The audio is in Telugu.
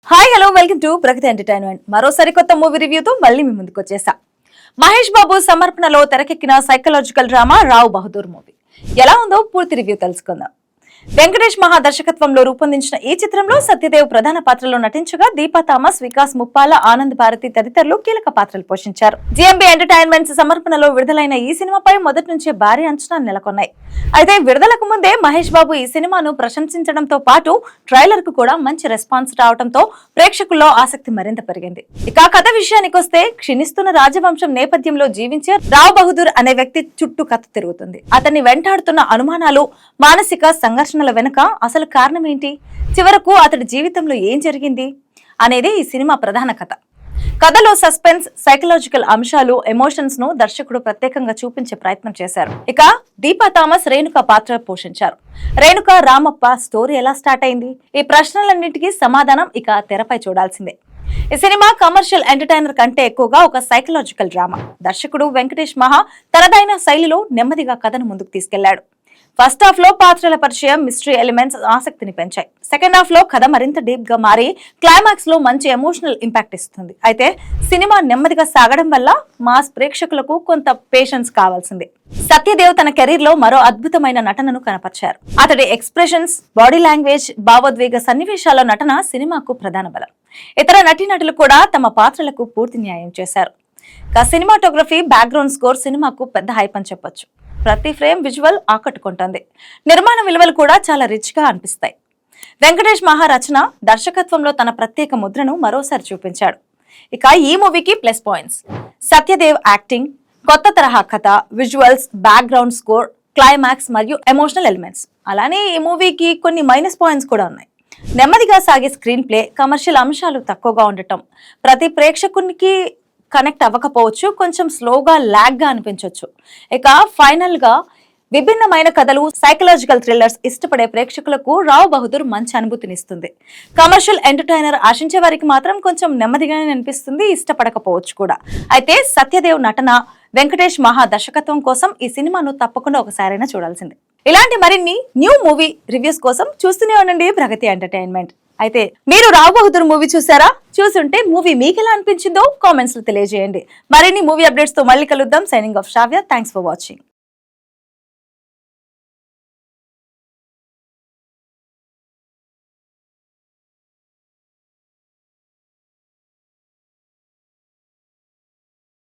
Hi hello welcome to Pragati entertainment. మరో సరికొత్త మూవీ రివ్యూతో మళ్ళీ మీ ముందుకు వచ్చేసా. మహేష్ బాబు సమర్పణలో తెరకెక్కిన psychological drama Rao Bahadur movie ఎలా ఉందో పూర్తి రివ్యూ తెలుసుకుందాం. వెంకటేష్ మహా దర్శకత్వంలో రూపొందించిన ఈ చిత్రంలో సత్యదేవ్ ప్రధాన పాత్రలో నటించగా దీపా థామస్, వికాస్ ముప్పాల, ఆనంద్ భారతి తదితరులు కీలక పాత్రలు పోషించారు. జిఎంబి ఎంటర్టైన్మెంట్స్ సమర్పణలో విడుదలైన ఈ సినిమాపై మొదటి నుంచే భారీ అంచనాలు నెలకొన్నాయి. అయితే విడుదలకు ముందే మహేష్ బాబు ఈ సినిమాను ప్రశంసించడంతో పాటు ట్రైలర్ కు కూడా మంచి రెస్పాన్స్ రావడంతో ప్రేక్షకుల్లో ఆసక్తి మరింత పెరిగింది. ఇక కథ విషయానికి వస్తే, క్షీణిస్తున్న రాజవంశం నేపథ్యంలో జీవించే రావ్ బహదూర్ అనే వ్యక్తి చుట్టూ కథ తిరుగుతుంది. అతన్ని వెంటాడుతున్న అనుమానాలు, మానసిక సంఘర్షణల వెనుక అసలు కారణం ఏంటి, చివరకు అతడి జీవితంలో ఏం జరిగింది అనేది ఈ సినిమా ప్రధాన కథ. కథలో సస్పెన్స్, సైకలాజికల్ అంశాలు, ఎమోషన్స్ ను దర్శకుడు ప్రత్యేకంగా చూపించే ప్రయత్నం చేశారు. ఇక దీపా థామస్ రేణుక పాత్ర పోషించారు. రేణుక రామప్ప స్టోరీ ఎలా స్టార్ట్ అయింది, ఈ ప్రశ్నలన్నింటికీ సమాధానం ఇక తెరపై చూడాల్సిందే. ఈ సినిమా కమర్షియల్ ఎంటర్టైనర్ కంటే ఎక్కువగా ఒక సైకలాజికల్ డ్రామా. దర్శకుడు వెంకటేష్ మహా తనదైన శైలిలో నెమ్మదిగా కథను ముందుకు తీసుకెళ్లాడు. ఫస్ట్ హాఫ్ లో పాత్రల పరిచయం, మిస్టరీ ఎలిమెంట్స్ ఆసక్తిని పెంచాయి. సెకండ్ హాఫ్ లో కథ మరింత డీప్ గా మారి క్లైమాక్స్ లో మంచి ఎమోషనల్ ఇంపాక్ట్ ఇస్తుంది. అయితే సినిమా నెమ్మదిగా సాగడం వల్ల మాస్ ప్రేక్షకులకు కొంత పేషెన్స్ కావాల్సింది. సత్యదేవ్ తన కెరీర్ లో మరో అద్భుతమైన నటనను కనపరిచారు. అతడి ఎక్స్ప్రెషన్స్, బాడీ లాంగ్వేజ్, భావోద్వేగ సన్నివేశాల నటన సినిమాకు ప్రధాన బలం. ఇతర నటీనటులు కూడా తమ పాత్రలకు పూర్తి న్యాయం చేశారు. సినిమాటోగ్రఫీ, బ్యాక్గ్రౌండ్ స్కోర్ సినిమాకు పెద్ద హైప్ అని చెప్పొచ్చు. ప్రతి ఫ్రేమ్ విజువల్ ఆకట్టుకుంటుంది. నిర్మాణ విలువలు కూడా చాలా రిచ్ గా అనిపిస్తాయి. వెంకటేష్ మహా రచన, దర్శకత్వంలో తన ప్రత్యేక ముద్రను మరోసారి చూపించాడు. ఇక ఈ మూవీకి ప్లస్ పాయింట్స్: సత్యదేవ్ యాక్టింగ్, కొత్త తరహా కథ, విజువల్స్, బ్యాక్గ్రౌండ్ స్కోర్, క్లైమాక్స్ మరియు ఎమోషనల్ ఎలిమెంట్స్. అలానే ఈ మూవీకి కొన్ని మైనస్ పాయింట్స్ కూడా ఉన్నాయి. నెమ్మదిగా సాగే స్క్రీన్ ప్లే, కమర్షియల్ అంశాలు తక్కువగా ఉండటం, ప్రతి ప్రేక్షకునికి కనెక్ట్ అవ్వకపోవచ్చు, కొంచెం స్లోగా, లాగ్ గా అనిపించవచ్చు. ఇక ఫైనల్ గా విభిన్నమైన కథలు, సైకలాజికల్ థ్రిల్లర్స్ ఇష్టపడే ప్రేక్షకులకు రావ్ బహదూర్ మంచి అనుభూతినిస్తుంది. కమర్షియల్ ఎంటర్టైనర్ ఆశించే వారికి మాత్రం కొంచెం నెమ్మదిగానే అనిపిస్తుంది, ఇష్టపడకపోవచ్చు కూడా. అయితే సత్యదేవ్ నటన, వెంకటేష్ మహా దర్శకత్వం కోసం ఈ సినిమాను తప్పకుండా ఒకసారైనా చూడాల్సిందే. ఇలాంటి మరిన్ని న్యూ మూవీ రివ్యూస్ కోసం చూస్తూనే ఉండండి ప్రగతి ఎంటర్టైన్మెంట్. అయితే మీరు రావ్ బహదూర్ మూవీ చూసారా? చూసుంటే మూవీ మీకు ఎలా అనిపించిందో కామెంట్స్ లో తెలియజేయండి. మరిన్ని మూవీ అప్డేట్స్ తో మళ్ళీ కలుద్దాం. Signing off Shravya. Thanks for watching.